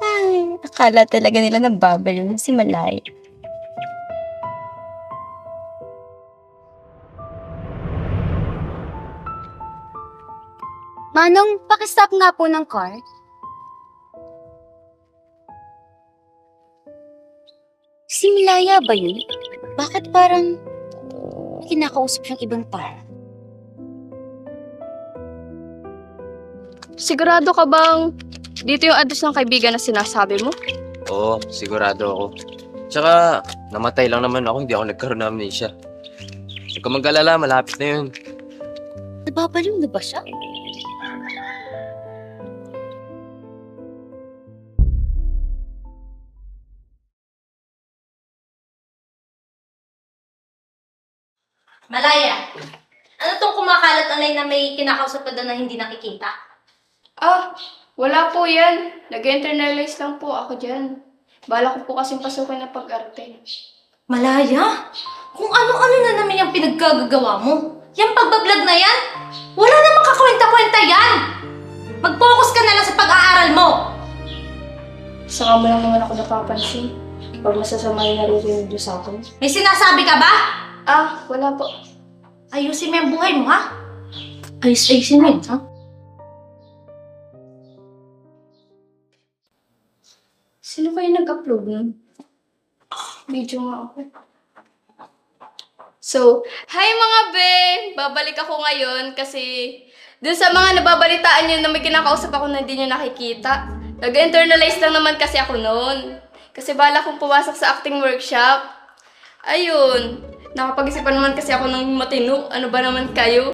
Ay, akala talaga nila nababaliw na si Malay. Manong, pakistop nga po ng car. Si Milaya ba yun? Bakit parang may kinakausap siyang ibang tao? Sigurado ka bang dito yung address ng kaibigan na sinasabi mo? Oo, sigurado ako. Tsaka, namatay lang naman ako, hindi ako nagkaroon ng amnesia. Huwag ka mag-alala, malapit na yun. Nababaliw na ba siya? Malaya, ano tong kumakalat online na may kinakausap ka doon na hindi nakikita? Ah, wala po yan. Nag-internalize lang po ako dyan. Bala ko po kasing pasukin ng pag-arte. Malaya, kung ano-ano na naman yung pinaggagawa mo. Yung pagbablog na yan, wala namang kakwenta-kwenta yan! Mag-focus ka na lang sa pag-aaral mo! Saka mo lang naman ako napapansin. Pag masasama yung naririnig niyo sa akin. May sinasabi ka ba? Ah, wala po. Ayusin mo yung buhay mo, ha? Ayusin mo yun, ha? Sino kayo nag-upload nun? Video nga ako. So, hi mga be! Babalik ako ngayon kasi dun sa mga nababalitaan nyo na may kinakausap ako na hindi nyo nakikita. Nag-internalize lang naman kasi ako noon. Kasi bala kong pumasok sa acting workshop. Ayun. Nakapag-isipan naman kasi ako ng matino. Ano ba naman kayo?